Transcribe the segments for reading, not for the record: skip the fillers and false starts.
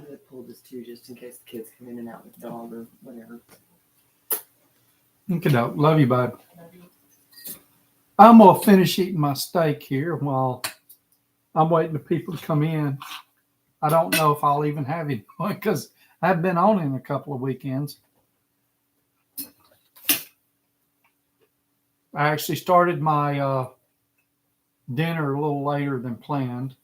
trying to pull this too, just in case the kids come in and out with the dog or whatever. Okay, love you, bud. I'm gonna finish eating my steak here while I'm waiting for people to come in. I don't know if I'll even have it because I've been on in a couple of weekends. I actually started my dinner a little later than planned.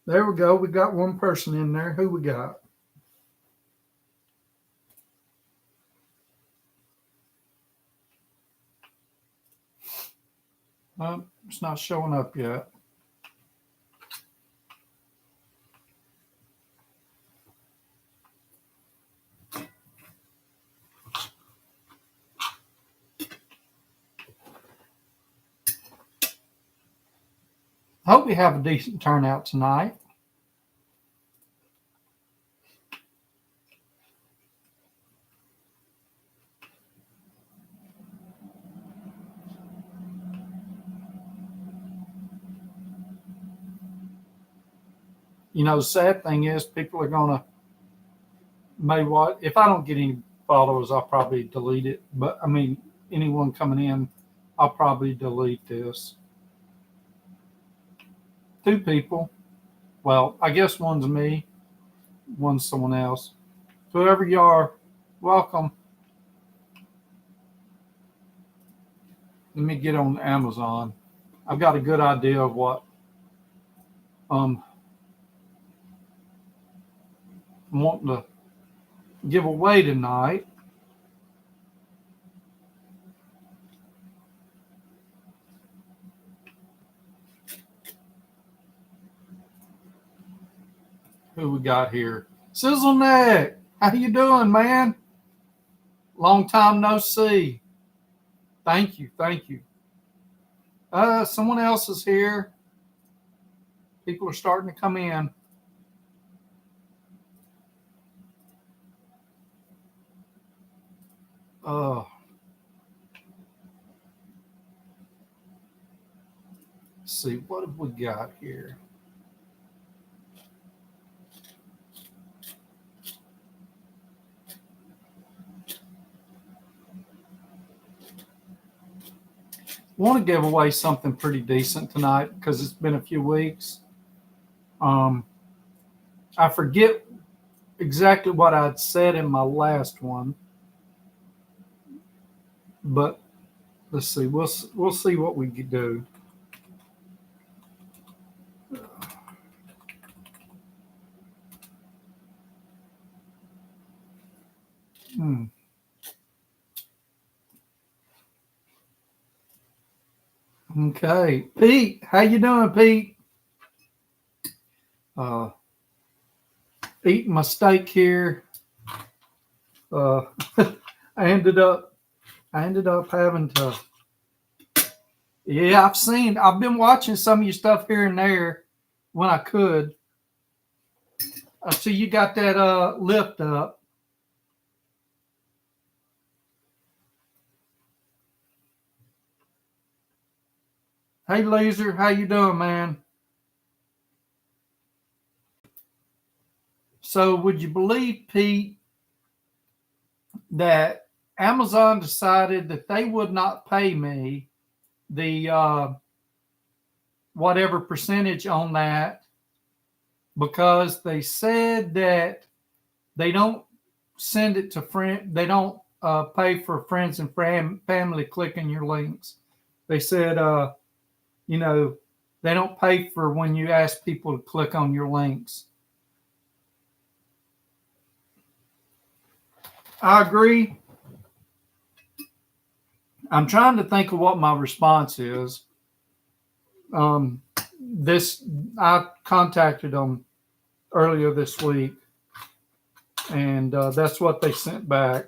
There we go. We got one person in there. Who we got? It's not showing up yet. I hope we have a decent turnout tonight. You know, the sad thing is people are going to if I don't get any followers, I'll probably delete it. But I mean, anyone coming in, I'll probably delete this. 2 people. Well, I guess one's me, one's someone else. Whoever you are, welcome. Let me get on Amazon. I've got a good idea of what I'm wanting to give away tonight. Who we got here? Sizzle Neck. How you doing, man? Long time no see. Thank you. Someone else is here. People are starting to come in. Let's see, what have we got here? I want to give away something pretty decent tonight because it's been a few weeks. I forget exactly what I'd said in my last one, but let's see. We'll see what we can do. Okay, Pete, how you doing, Pete? Eating my steak here. I ended up having to. Yeah, I've been watching some of your stuff here and there when I could. I see you got that lift up. Hey, Laser, how you doing, man? So, would you believe, Pete, that Amazon decided that they would not pay me the whatever percentage on that because they said that they don't send it to friend. They don't pay for friends and family clicking your links. They said, they don't pay for when you ask people to click on your links. I agree. I'm trying to think of what my response is. I contacted them earlier this week, and that's what they sent back.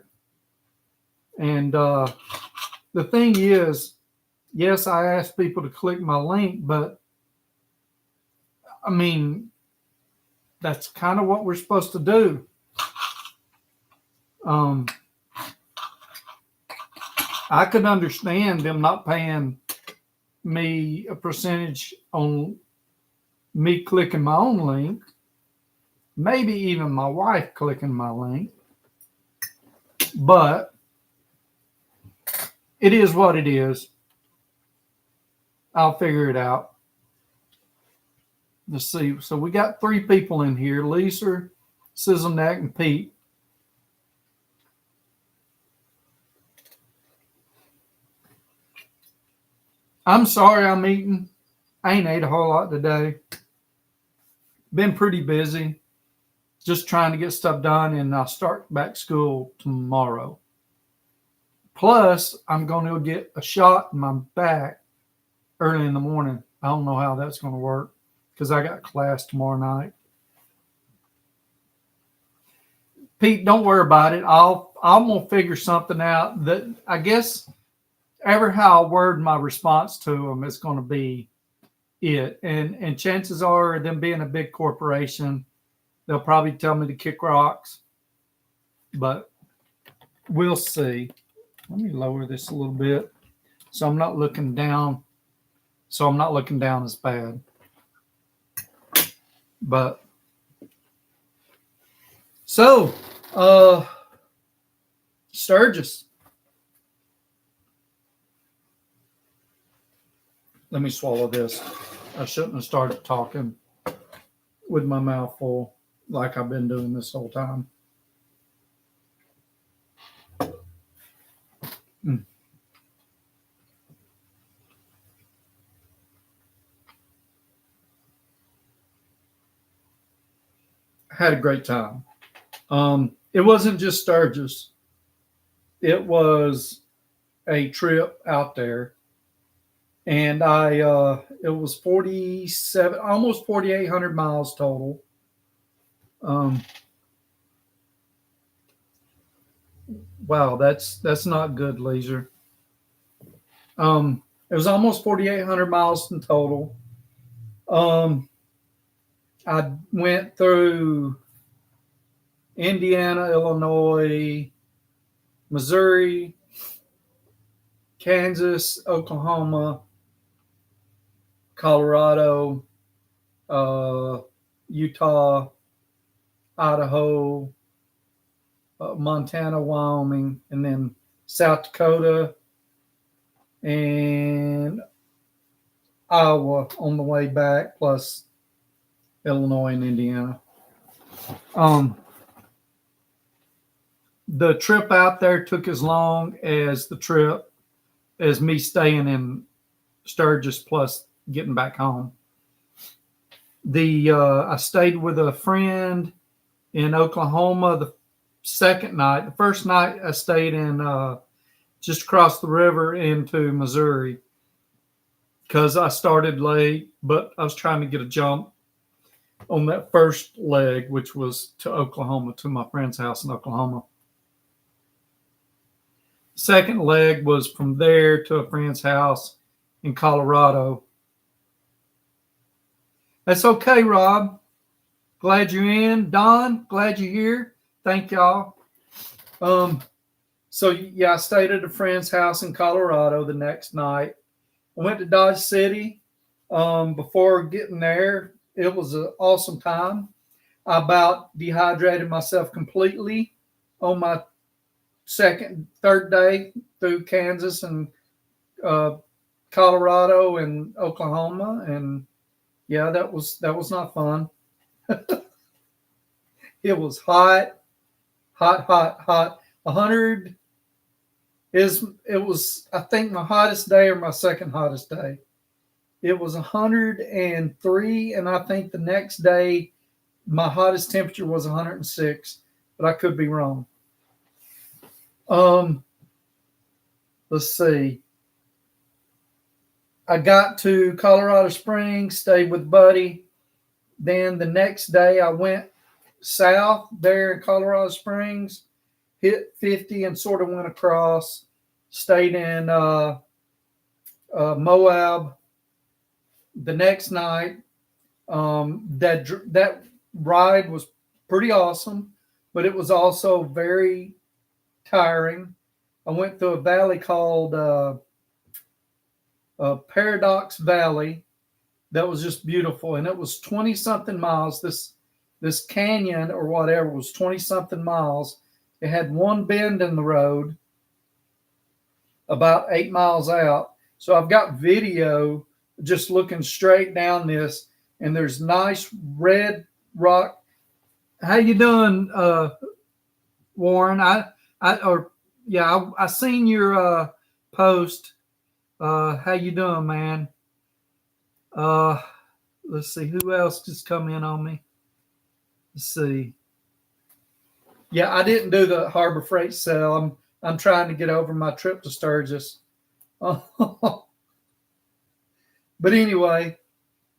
And the thing is, yes, I asked people to click my link, but I mean, that's kind of what we're supposed to do. I could understand them not paying me a percentage on me clicking my own link, maybe even my wife clicking my link, but it is what it is. I'll figure it out. Let's see. So we got 3 people in here: Lisa, Sizzleneck, and Pete. I'm sorry I'm eating. I ain't ate a whole lot today. Been pretty busy. Just trying to get stuff done, and I'll start back school tomorrow. Plus, I'm going to get a shot in my back early in the morning. I don't know how that's going to work because I got class tomorrow night. Pete, don't worry about it. I'm gonna figure something out. That I guess ever how I word my response to them is going to be it. And chances are, them being a big corporation, they'll probably tell me to kick rocks. But we'll see. Let me lower this a little bit so I'm not looking down. So I'm not looking down as bad. But so, Sturgis. Let me swallow this. I shouldn't have started talking with my mouth full like I've been doing this whole time. Mm. I had a great time. It wasn't just Sturgis. It was a trip out there, and it was 47, almost 4,800 miles total. Wow, that's not good, Leisure. It was almost 4,800 miles in total. I went through Indiana, Illinois, Missouri, Kansas, Oklahoma, Colorado, Utah, Idaho, Montana, Wyoming, and then South Dakota and Iowa on the way back, plus Illinois and Indiana. The trip out there took as long as the trip as me staying in Sturgis plus getting back home. I stayed with a friend in Oklahoma the second night. The first night I stayed in just across the river into Missouri because I started late, but I was trying to get a jump on that first leg, which was to Oklahoma, to my friend's house in Oklahoma. Second leg was from there to a friend's house in Colorado. That's okay, Rob. Glad you're in. Don, glad you're here. Thank y'all. So yeah, I stayed at a friend's house in Colorado the next night. I went to Dodge City. Before getting there, it was an awesome time. I about dehydrated myself completely on my third day through Kansas and Colorado and Oklahoma, and yeah, that was not fun. It was hot. 100 it was, I think, my hottest day or my second hottest day. It was 103, and I think the next day my hottest temperature was 106, but I could be wrong. Let's see. I got to Colorado Springs, stayed with Buddy. Then the next day I went south there in Colorado Springs, hit 50 and sort of went across, stayed in Moab. The next night, that ride was pretty awesome, but it was also very tiring. I went through a valley called Paradox Valley that was just beautiful, and it was 20 something miles. This canyon or whatever was 20 something miles. It had one bend in the road about 8 miles out. So I've got video just looking straight down this, and there's nice red rock. How you doing, Warren? I seen your post. How you doing, man? Let's see who else just come in on me. Let's see. Yeah, I didn't do the Harbor Freight sale. I'm trying to get over my trip to Sturgis. But anyway,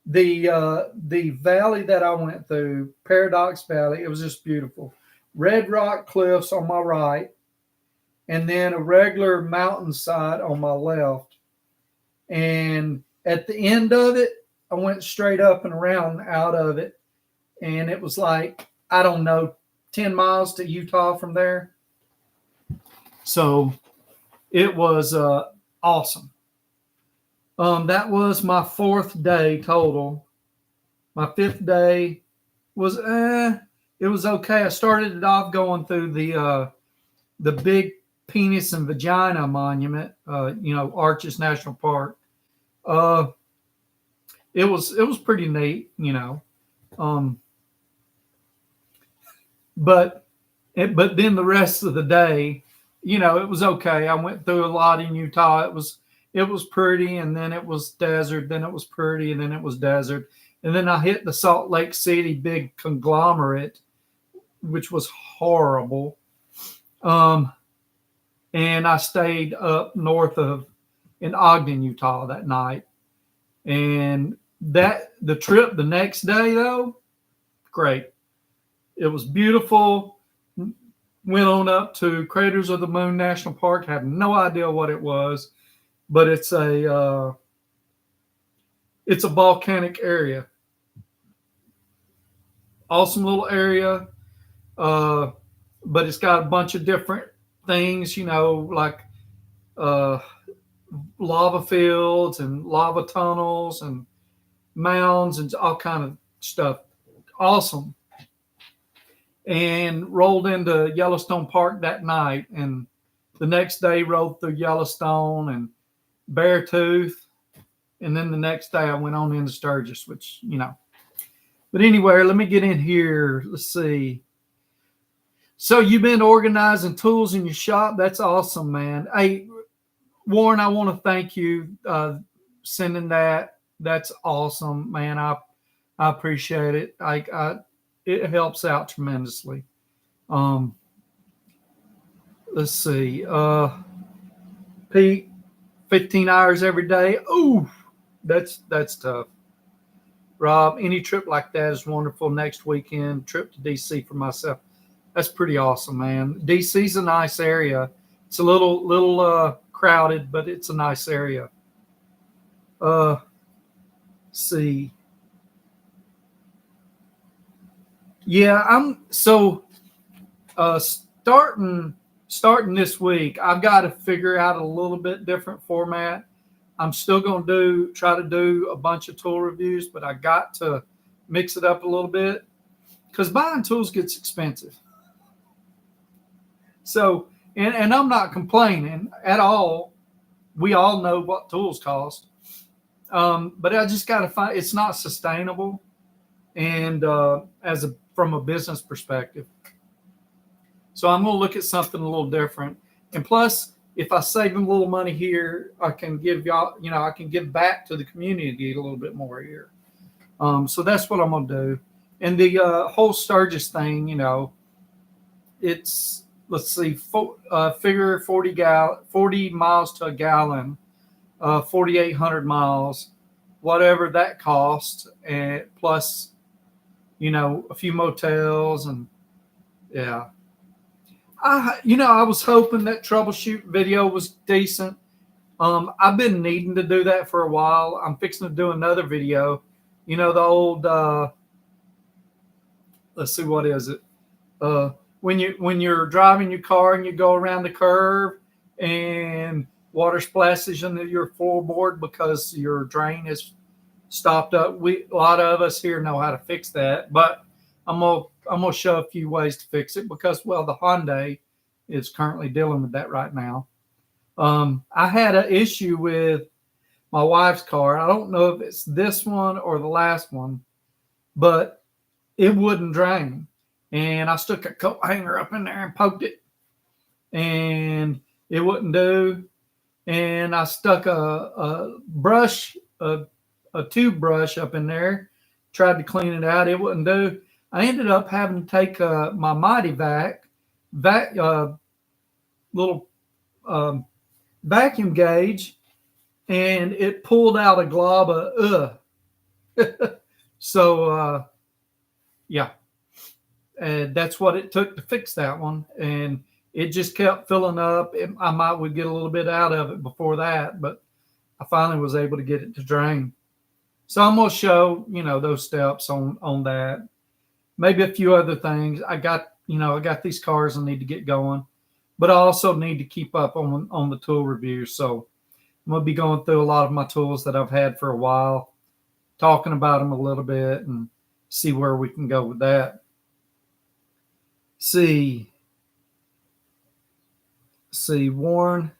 the valley that I went through, Paradox Valley, it was just beautiful. Red rock cliffs on my right, and then a regular mountainside on my left. And at the end of it, I went straight up and around out of it, and it was like, I don't know, 10 miles to Utah from there. So it was awesome. That was my 4th day total. My 5th day was it was okay. I started it off going through the big penis and vagina monument, Arches National Park. It was pretty neat, but then the rest of the day, it was okay. I went through a lot in Utah. It was pretty, and then it was desert. Then it was pretty, and then it was desert. And then I hit the Salt Lake City big conglomerate, which was horrible. And I stayed up north in Ogden, Utah that night. And the trip the next day, though, great. It was beautiful. Went on up to Craters of the Moon National Park. Had no idea what it was, but it's a volcanic area. Awesome little area, but it's got a bunch of different things, like lava fields and lava tunnels and mounds and all kind of stuff. Awesome. And rolled into Yellowstone Park that night, and the next day rode through Yellowstone and Beartooth, and then the next day I went on into Sturgis, which, But anyway, let me get in here. Let's see. So you've been organizing tools in your shop. That's awesome, man. Hey, Warren, I want to thank you sending that. That's awesome, man. I appreciate it. It helps out tremendously. Let's see. Pete, 15 hours every day. Ooh, that's tough. Rob, any trip like that is wonderful. Next weekend, trip to DC for myself. That's pretty awesome, man. DC's a nice area. It's a little crowded, but it's a nice area. See. Yeah, I'm starting this week. I've got to figure out a little bit different format. I'm still going to try to do a bunch of tool reviews, but I got to mix it up a little bit because buying tools gets expensive. So, and I'm not complaining at all. We all know what tools cost. But I just got to find, it's not sustainable. And from a business perspective. So I'm going to look at something a little different. And plus, if I save them a little money here, I can give y'all, I can give back to the community a little bit more here. So that's what I'm going to do. And the whole Sturgis thing, it's, let's see, figure 40 miles to a gallon, 4,800 miles, whatever that costs, and plus, a few motels and yeah. I was hoping that troubleshoot video was decent. I've been needing to do that for a while. I'm fixing to do another video. The old, let's see, what is it? When you're driving your car and you go around the curve and water splashes into your floorboard because your drain is stopped up. A lot of us here know how to fix that, but I'm gonna show a few ways to fix it because the Hyundai is currently dealing with that right now. I had an issue with my wife's car. I don't know if it's this one or the last one, but it wouldn't drain. And I stuck a coat hanger up in there and poked it, and it wouldn't do. And I stuck a brush, a tube brush up in there, tried to clean it out. It wouldn't do. I ended up having to take my Mighty little um, vacuum gauge, and it pulled out a glob of So yeah, and that's what it took to fix that one, and it just kept filling up. I would get a little bit out of it before that, but I finally was able to get it to drain. So I'm gonna show those steps on that. Maybe a few other things. I got these cars I need to get going, but I also need to keep up on the tool reviews. So I'm gonna be going through a lot of my tools that I've had for a while, talking about them a little bit, and see where we can go with that. See, Warren,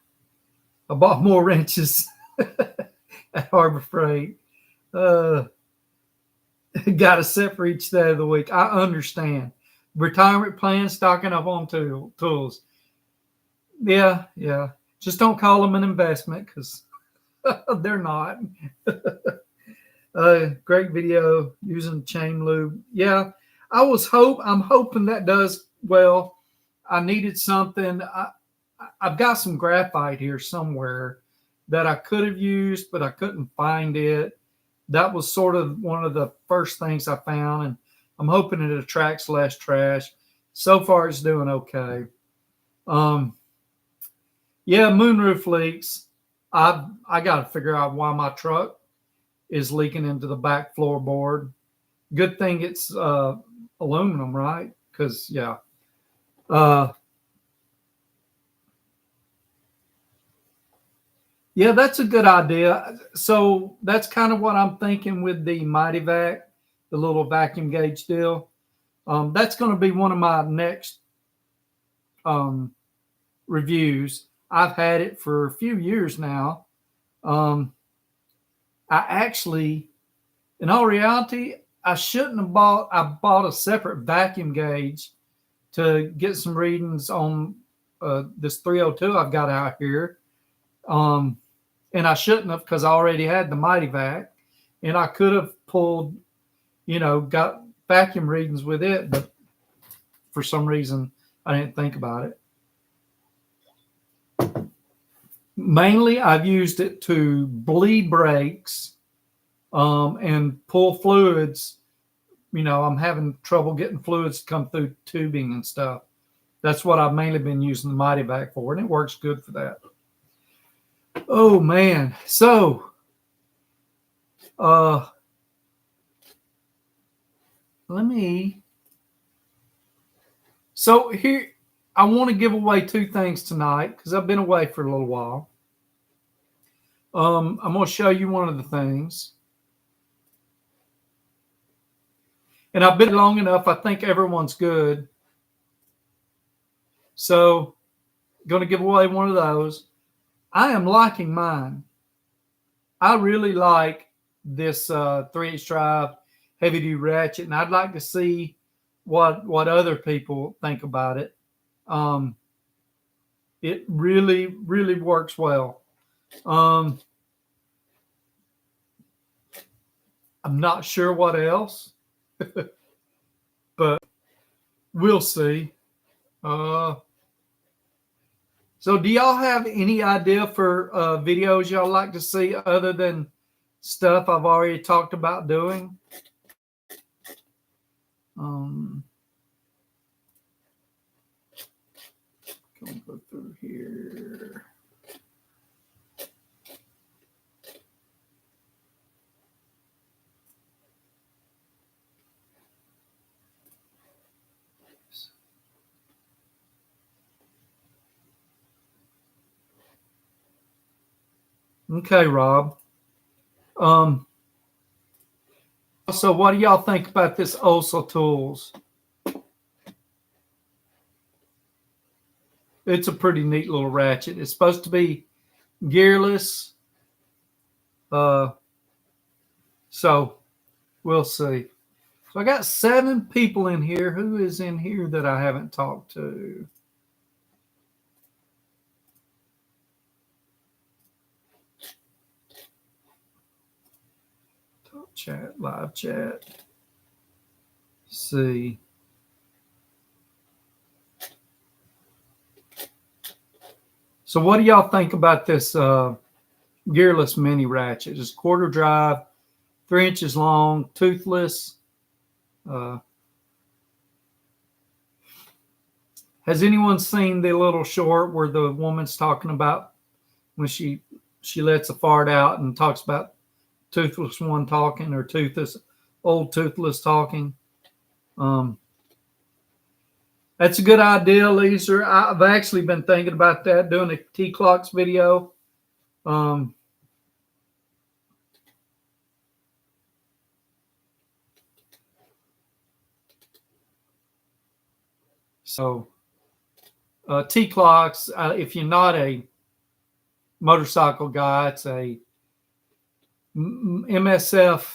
I bought more wrenches at Harbor Freight. Got a set for each day of the week. I understand. Retirement plan, stocking up on tools. Yeah. Just don't call them an investment because they're not. Great video using chain lube. Yeah, I'm hoping that does well. I needed something. I've got some graphite here somewhere that I could have used, but I couldn't find it. That was sort of one of the first things I found, and I'm hoping it attracts less trash. So far, it's doing okay. Yeah, moonroof leaks. I got to figure out why my truck is leaking into the back floorboard. Good thing it's aluminum, right? Because yeah, that's a good idea. So that's kind of what I'm thinking with the Mighty Vac, the little vacuum gauge deal. That's going to be one of my next reviews. I've had it for a few years now. I actually, in all reality, I shouldn't have bought. I bought a separate vacuum gauge to get some readings on this 302 I've got out here. And I shouldn't have because I already had the Mighty Vac, and I could have pulled, got vacuum readings with it, but for some reason I didn't think about it. Mainly, I've used it to bleed brakes and pull fluids. I'm having trouble getting fluids to come through tubing and stuff. That's what I've mainly been using the Mighty Vac for, and it works good for that. Oh man. So here I want to give away two things tonight because I've been away for a little while. I'm going to show you one of the things. And I've been long enough, I think everyone's good. So going to give away one of those. I am liking mine. I really like this 3/8 drive heavy duty ratchet, and I'd like to see what other people think about it. It really, really works well. I'm not sure what else, but we'll see. So do y'all have any idea for videos y'all like to see other than stuff I've already talked about doing? Gonna go through here. Okay, Rob. So what do y'all think about this OSA tools? It's a pretty neat little ratchet. It's supposed to be gearless. Uh, so we'll see. So I got 7 people in here. Who is in here that I haven't talked to? Talk chat, live chat. Let's see. So what do y'all think about this gearless mini ratchet? It's quarter drive, 3 inches long, toothless. Has anyone seen the little short where the woman's talking about when she lets a fart out and talks about toothless one talking or old toothless talking? That's a good idea, Lisa. I've actually been thinking about that, doing a T-Clocks video. So T-Clocks, if you're not a motorcycle guy, it's a MSF,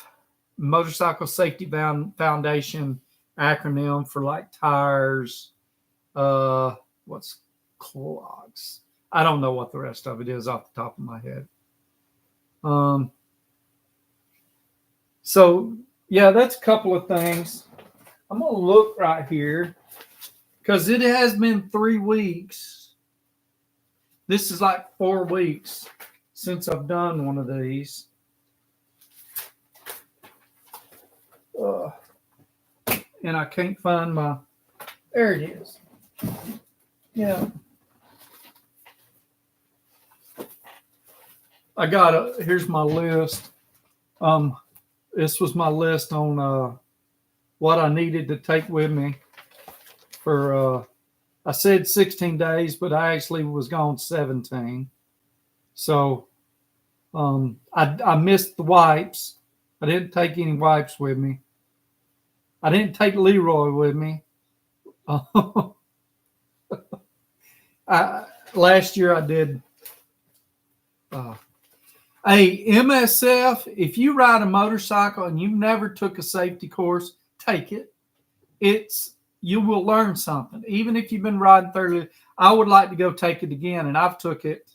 Motorcycle Safety Foundation acronym for like tires. What's clogs? I don't know what the rest of it is off the top of my head. So yeah, that's a couple of things. I'm gonna look right here because it has been 3 weeks. This is like 4 weeks since I've done one of these. And I can't find my. There it is. Yeah. I got here's my list. This was my list on what I needed to take with me for I said 16 days, but I actually was gone 17. So I missed the wipes. I didn't take any wipes with me. I didn't take Leroy with me. Last year I did. MSF, if you ride a motorcycle and you never took a safety course, take it. You will learn something. Even if you've been riding 30, I would like to go take it again. And I've took it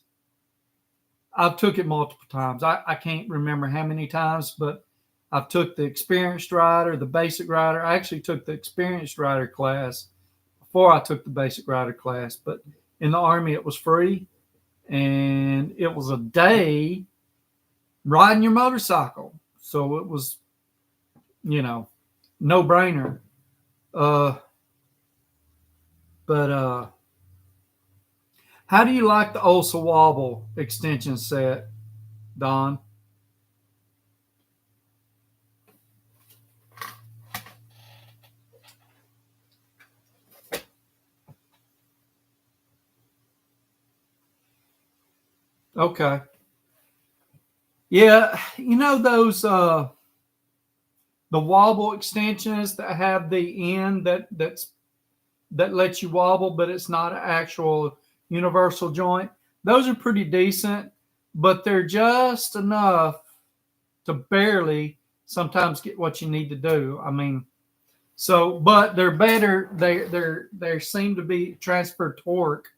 multiple times. I can't remember how many times, but I've took the experienced rider, the basic rider. I actually took the experienced rider class before I took the basic rider class. But in the Army, it was free. And it was a day riding your motorcycle. So it was, no brainer. But how do you like the OSA Wobble extension set, Don? Okay. Yeah, those the wobble extensions that have the end that lets you wobble, but it's not an actual universal joint. Those are pretty decent, but they're just enough to barely sometimes get what you need to do. I mean, but they're better. They seem to be transfer torque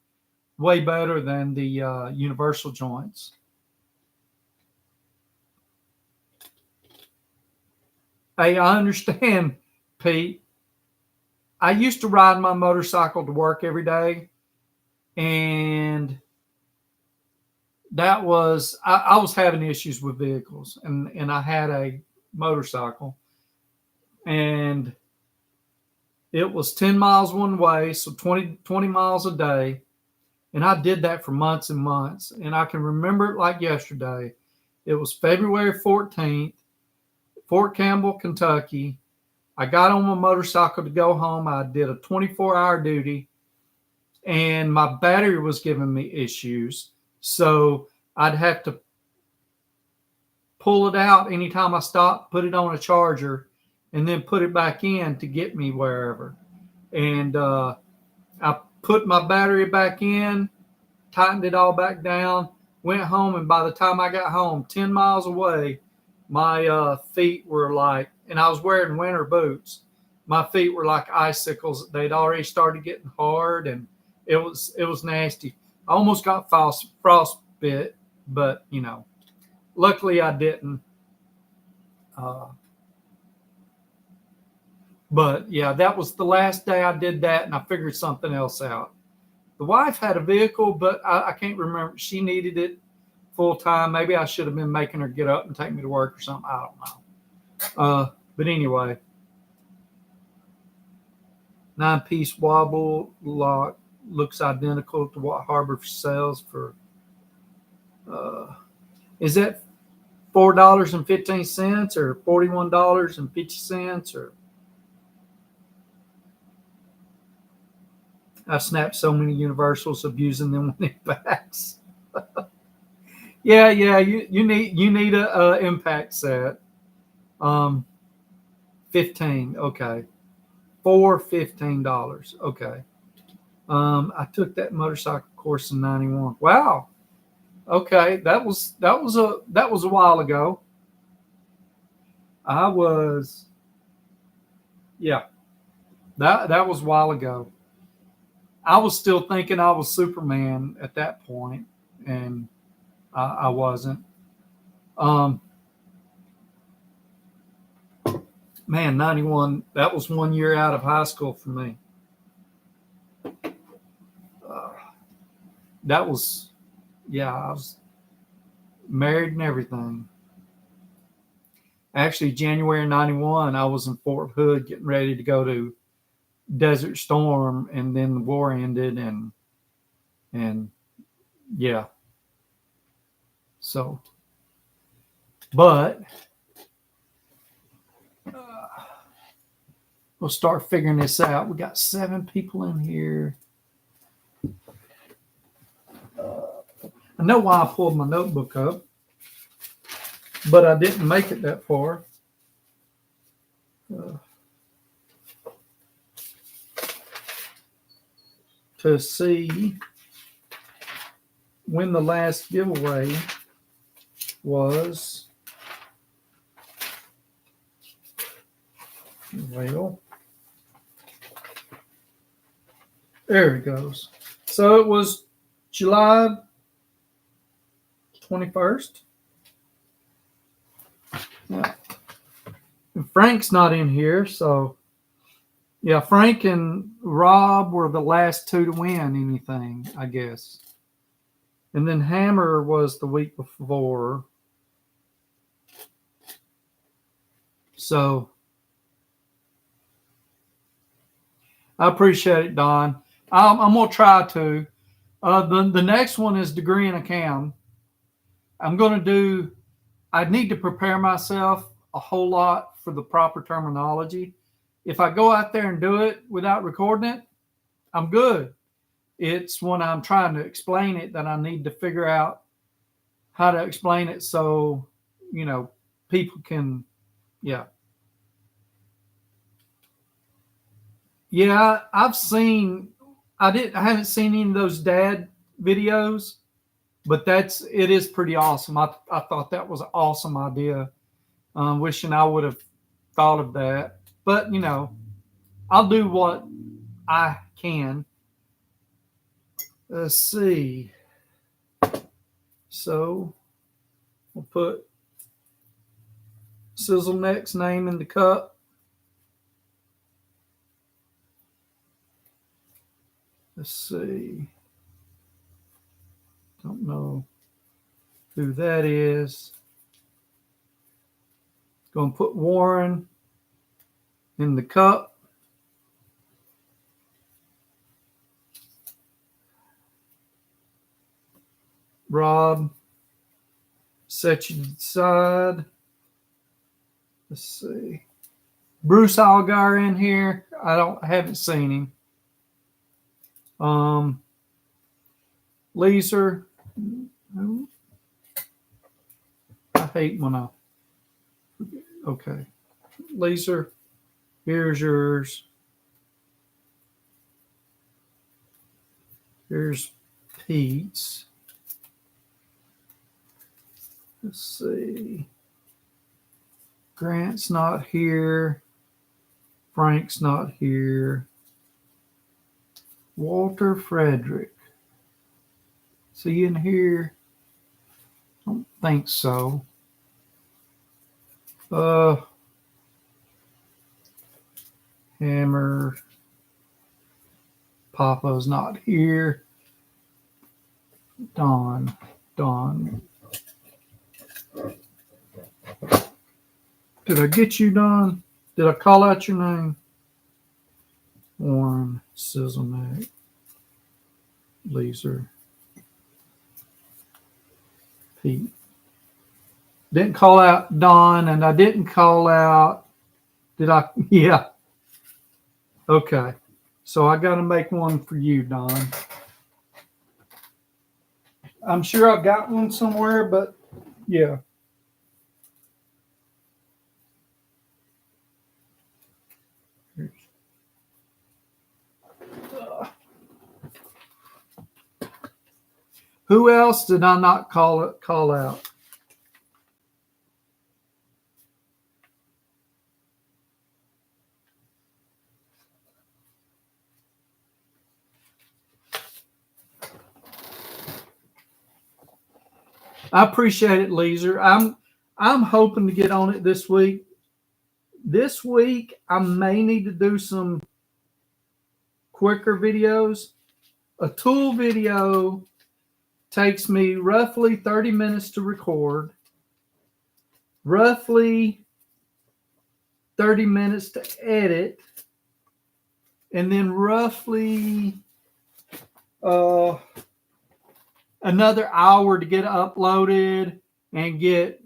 way better than the universal joints. Hey, I understand, Pete. I used to ride my motorcycle to work every day, and that was I was having issues with vehicles, and I had a motorcycle, and it was 10 miles one way, so 20 miles a day. And I did that for months and months. And I can remember it like yesterday. It was February 14th, Fort Campbell, Kentucky. I got on my motorcycle to go home. I did a 24-hour duty, and my battery was giving me issues. So I'd have to pull it out anytime I stop, put it on a charger, and then put it back in to get me wherever. And I put my battery back in, tightened it all back down, went home, and by the time I got home, 10 miles away, my feet were like, and I was wearing winter boots. My feet were like icicles. They'd already started getting hard, and it was nasty. I almost got frostbite, but luckily I didn't. But yeah, that was the last day I did that, and I figured something else out. The wife had a vehicle, but I can't remember. She needed it full time. Maybe I should have been making her get up and take me to work or something. I don't know. But anyway, 9-piece wobble lock looks identical to what Harbor sells for. Is that $4.15 or $41.50 or? I've snapped so many universals abusing them when it backs. yeah, you need a impact set. 15, okay. For $15, okay. I took that motorcycle course in '91. Wow. Okay, that was a while ago. That was a while ago. I was still thinking I was Superman at that point, and I wasn't. Man, 91, that was 1 year out of high school for me. That was, I was married and everything. Actually, January 91, I was in Fort Hood getting ready to go to Desert Storm, and then the war ended, and yeah. So, but we'll start figuring this out. We got 7 people in here. I know why I pulled my notebook up, but I didn't make it that far. To see when the last giveaway was. Well, there it goes. So it was July 21st. Yeah. And Frank's not in here, so yeah, Frank and Rob were the last 2 to win anything, I guess. And then Hammer was the week before. So I appreciate it, Don. I'm going to try to. The next one is degree and account. I need to prepare myself a whole lot for the proper terminology. If I go out there and do it without recording it, I'm good. It's when I'm trying to explain it that I need to figure out how to explain it so, people can, yeah. Yeah, I haven't seen any of those dad videos, but it is pretty awesome. I thought that was an awesome idea. Wishing I would have thought of that, but I'll do what I can. Let's see. So we'll put Sizzle Neck's name in the cup. Let's see. Don't know who that is. Going to put Warren in the cup. Rob, set you to the side. Let's see. Bruce Allgaier in here. I haven't seen him. Laser. I hate when I Okay. Lisa, here's yours. Here's Pete's. Let's see. Grant's not here. Frank's not here. Walter Frederick. Is he in here? I don't think so. Hammer. Papa's not here. Don. Did I get you, Don? Did I call out your name? Warren, Sizzleneck, Leeser, Pete. Didn't call out Don, and I didn't call out. Did I? Yeah. Okay. So I got to make one for you, Don. I'm sure I've got one somewhere, but yeah. Who else did I not call out? I appreciate it, Leeser. I'm hoping to get on it this week. This week I may need to do some quicker videos. A tool video takes me roughly 30 minutes to record, roughly 30 minutes to edit, and then roughly another hour to get uploaded and get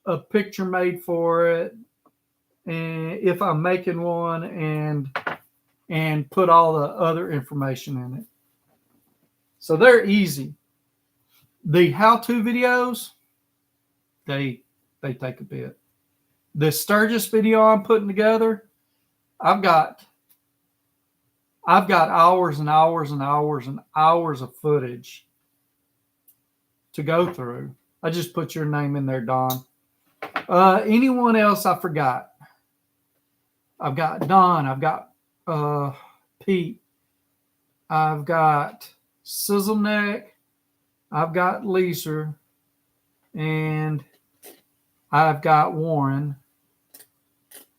a picture made for it, and if I'm making one, and put all the other information in it. So they're easy. The how-to videos, they take a bit. The Sturgis video I'm putting together, I've got hours and hours and hours and hours of footage to go through. I just put your name in there, Don. Anyone else I forgot? I've got Don. I've got Pete. I've got Sizzleneck. I've got Lisa. And I've got Warren.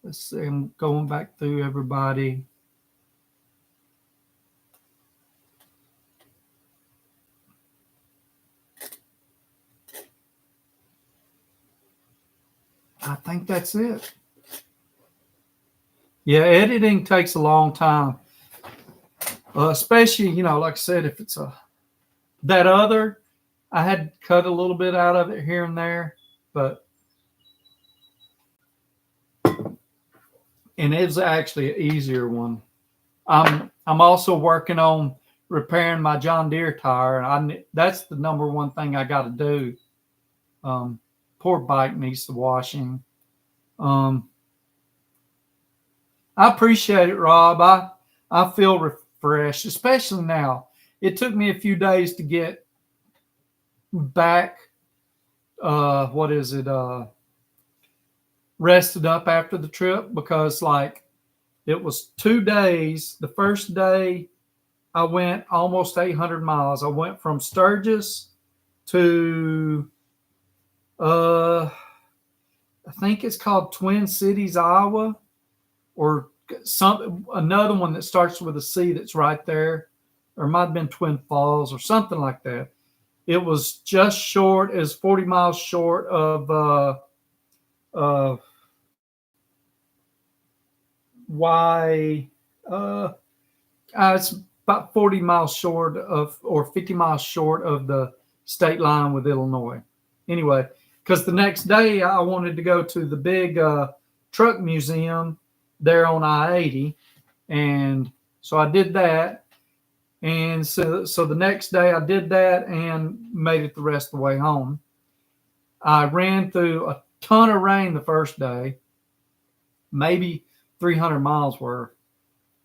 Let's see. I'm going back through everybody. I think that's it. Yeah, editing takes a long time. Especially, like I said, if it's that other, I had to cut a little bit out of it here and there, and it's actually an easier one. I'm also working on repairing my John Deere tire, and that's the number one thing I got to do. Poor bike needs the washing. I appreciate it, Rob. I feel refreshed, especially now. It took me a few days to get back. Rested up after the trip, because it was 2 days. The first day I went almost 800 miles. I went from Sturgis to I think it's called Twin Cities, Iowa, or another one that starts with a C that's right there, or it might have been Twin Falls or something like that. It was just short, is 40 miles short of it's about 40 miles short of, or 50 miles short of the state line with Illinois. Anyway, because the next day I wanted to go to the big truck museum there on I-80, and so I did that. And so the next day I did that and made it the rest of the way home. I ran through a ton of rain the first day, maybe 300 miles worth,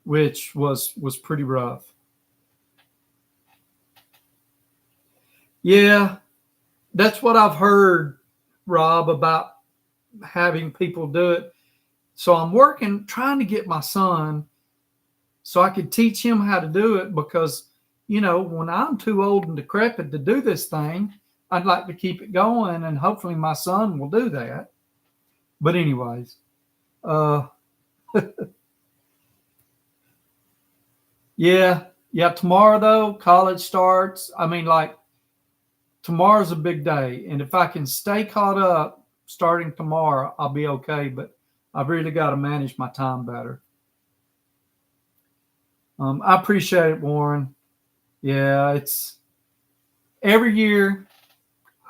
which was pretty rough. Yeah, that's what I've heard, Rob, about having people do it. So I'm working, trying to get my son so I could teach him how to do it because, when I'm too old and decrepit to do this thing, I'd like to keep it going and hopefully my son will do that. But anyways, yeah, tomorrow though, college starts. I mean, like, tomorrow's a big day. And if I can stay caught up starting tomorrow, I'll be okay. But I've really got to manage my time better. I appreciate it, Warren. Yeah, it's every year.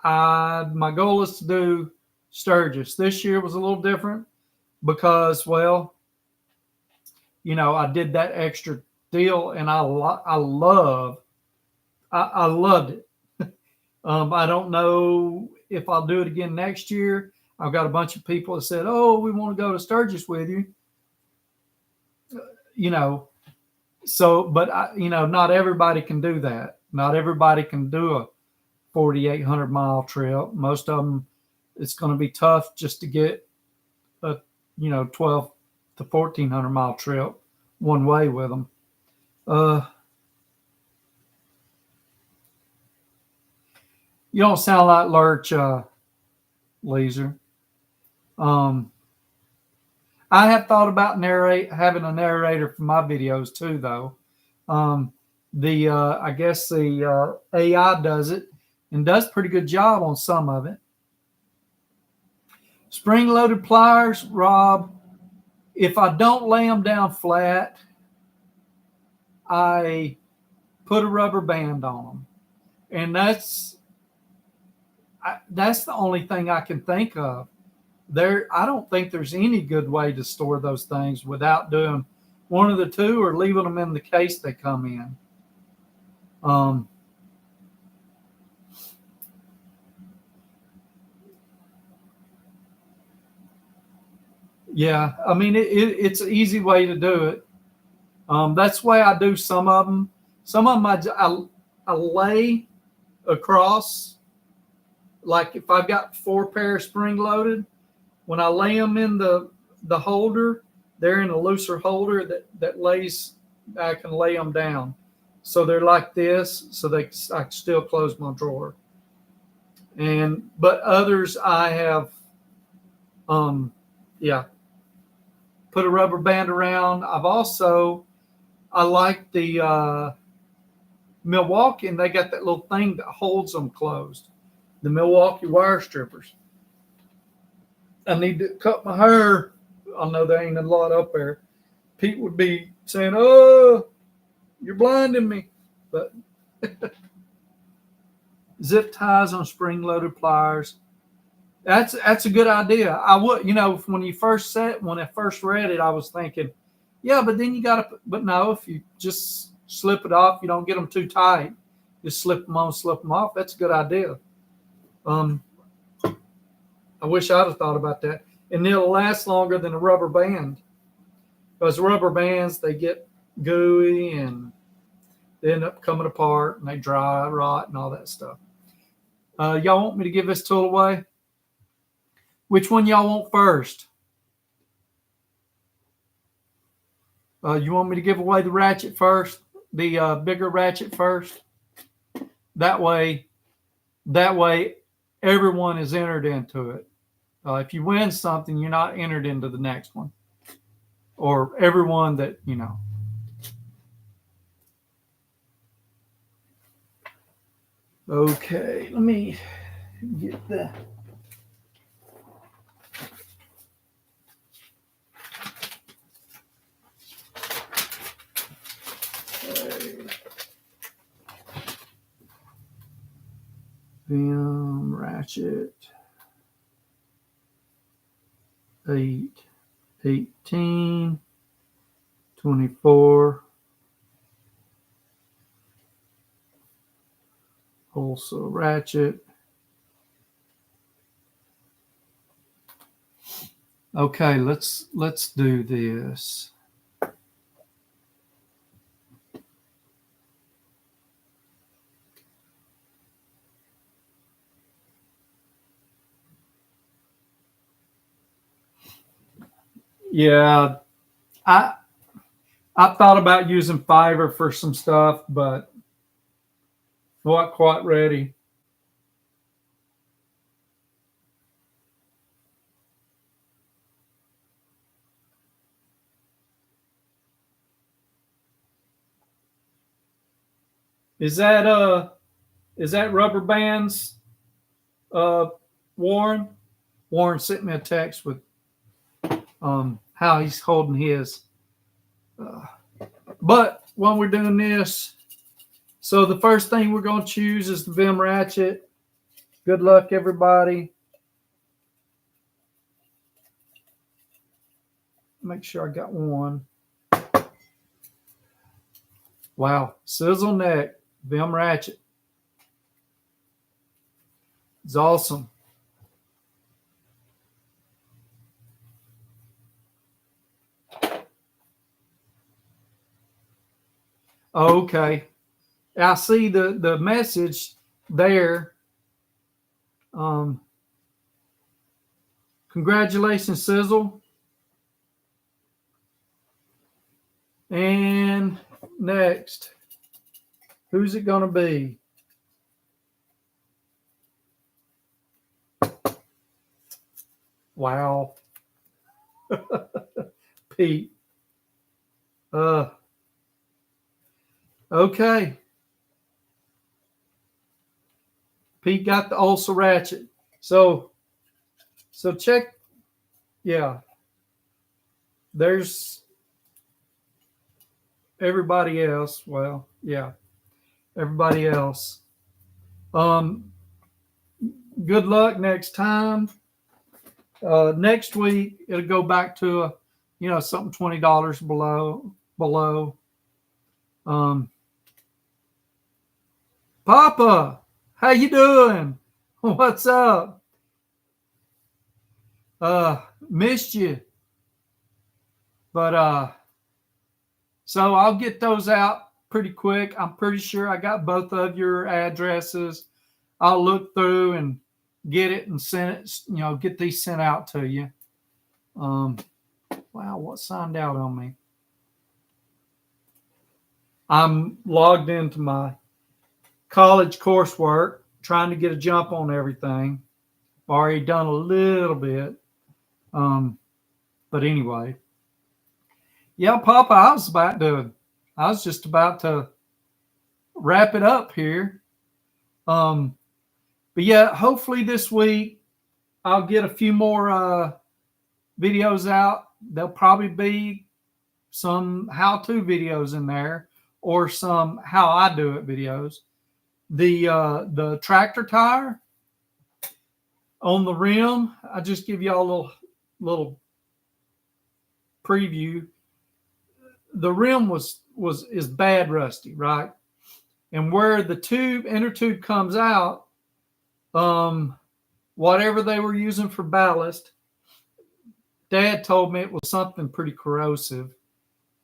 My goal is to do Sturgis. This year was a little different because, well, I did that extra deal, and I loved it. I don't know if I'll do it again next year. I've got a bunch of people that said, "Oh, we want to go to Sturgis with you." So, but not everybody can do that. Not everybody can do a 4,800-mile trip. Most of them, it's going to be tough just to get a 12 to 1,400-mile trip one way with them. You don't sound like Lurch, Laser. I have thought about having a narrator for my videos too, though. I guess the AI does it and does a pretty good job on some of it. Spring-loaded pliers, Rob. If I don't lay them down flat, I put a rubber band on them, and that's the only thing I can think of. I don't think there's any good way to store those things without doing one of the two or leaving them in the case they come in. Yeah, I mean it's an easy way to do it. That's the way I do some of them. Some of them I lay across, like if I've got 4 pair spring loaded, when I lay them in the holder, they're in a looser holder that lays, I can lay them down. So they're like this, so I can still close my drawer. But others I have, put a rubber band around. I like the Milwaukee, and they got that little thing that holds them closed. The Milwaukee wire strippers. I need to cut my hair. I know there ain't a lot up there. Pete would be saying, "Oh, you're blinding me." But zip ties on spring-loaded pliers. That's a good idea. I would, when I first read it, I was thinking, yeah, but then you got to. But no, if you just slip it off, you don't get them too tight. Just slip them on, slip them off. That's a good idea. I wish I'd have thought about that. And it'll last longer than a rubber band. Because rubber bands, they get gooey and they end up coming apart and they dry, rot, and all that stuff. Y'all want me to give this tool away? Which one y'all want first? You want me to give away the ratchet first? The bigger ratchet first? That way, everyone is entered into it. If you win something, you're not entered into the next one. Or everyone that. Okay, let me get that. Ratchet 8, 18, 24. Also ratchet Okay, let's do this. Yeah, I I thought about using Fiverr for some stuff, but not quite ready. Is that rubber bands, uh, Warren? Warren sent me a text with how he's holding his. Uh, but when we're doing this, so the first thing we're going to choose is the Vim ratchet. Good luck, everybody. Make sure I got one. Wow, sizzle neck, Vim ratchet. It's awesome. Okay, I see the message there. Congratulations, Sizzle. And next, who's it going to be? Wow. Pete. Okay. Pete got the Ulsa ratchet. So check. Yeah. There's everybody else. Well, yeah. Everybody else. Good luck next time. Next week it'll go back to something $20 below. Papa, how you doing? What's up? Missed you. But so I'll get those out pretty quick. I'm pretty sure I got both of your addresses. I'll look through and get it and send it, get these sent out to you. Wow, what signed out on me? I'm logged into my college coursework, trying to get a jump on everything. Already done a little bit. But anyway. Yeah, Papa, I was just about to wrap it up here. But yeah, hopefully this week I'll get a few more videos out. There'll probably be some how-to videos in there or some how I do it videos. The tractor tire on the rim, I just give y'all a little preview. The rim is bad rusty, right? And where the inner tube comes out, whatever they were using for ballast, Dad told me it was something pretty corrosive.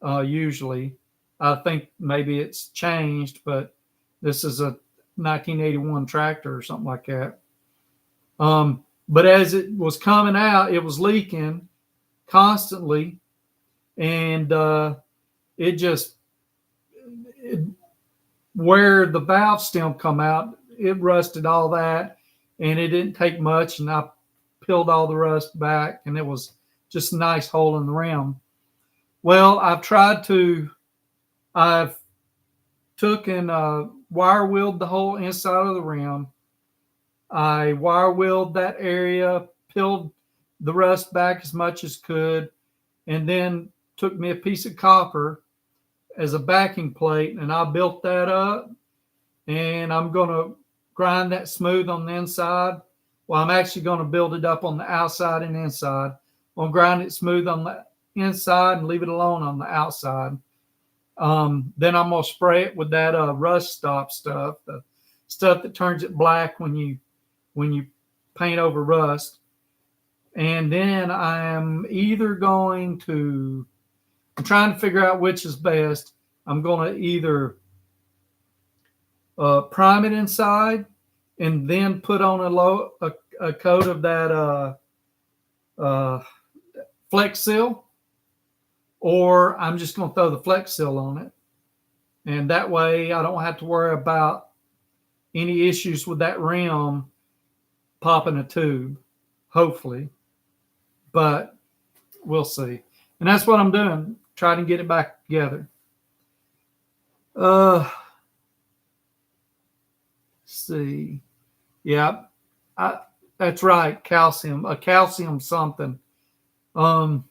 Usually, I think maybe it's changed, but this is a 1981 tractor or something like that. But as it was coming out, it was leaking constantly, and where the valve stem come out, it rusted all that, and it didn't take much, and I peeled all the rust back, and it was just a nice hole in the rim. Well, I've took and wire wheeled the whole inside of the rim. I wire wheeled that area, peeled the rust back as much as could, and then took me a piece of copper as a backing plate, and I built that up, and I'm going to grind that smooth on the inside. Well, I'm actually going to build it up on the outside and inside. I'll grind it smooth on the inside and leave it alone on the outside. Then I'm going to spray it with that rust stop stuff, the stuff that turns it black when you paint over rust. And then I'm either going to, I'm trying to figure out which is best. I'm going to either prime it inside and then put on a coat of that Flex Seal, or I'm just going to throw the Flex Seal on it. And that way I don't have to worry about any issues with that rim popping a tube, hopefully. But we'll see. And that's what I'm doing, trying to get it back together. Let's see. Yeah, that's right. Calcium, a calcium something. Wow.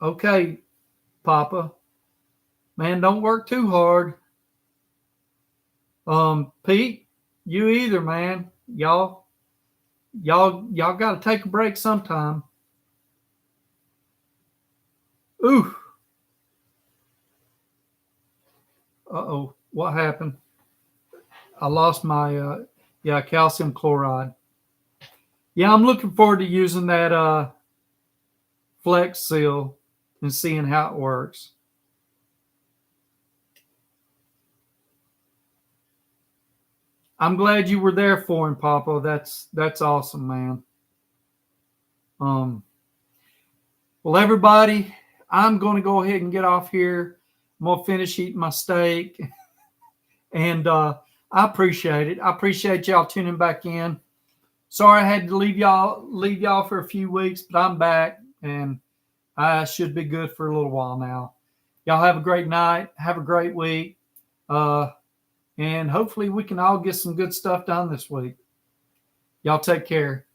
Okay, Papa. Man, don't work too hard. Pete, you either, man. Y'all got to take a break sometime. Ooh. Uh-oh. What happened? I lost my calcium chloride. Yeah, I'm looking forward to using that Flex Seal and seeing how it works. I'm glad you were there for him, Papa. That's awesome, man. Well, everybody, I'm going to go ahead and get off here. I'm going to finish eating my steak. And I appreciate it. I appreciate y'all tuning back in. Sorry I had to leave y'all for a few weeks, but I'm back and I should be good for a little while now. Y'all have a great night. Have a great week. And hopefully we can all get some good stuff done this week. Y'all take care.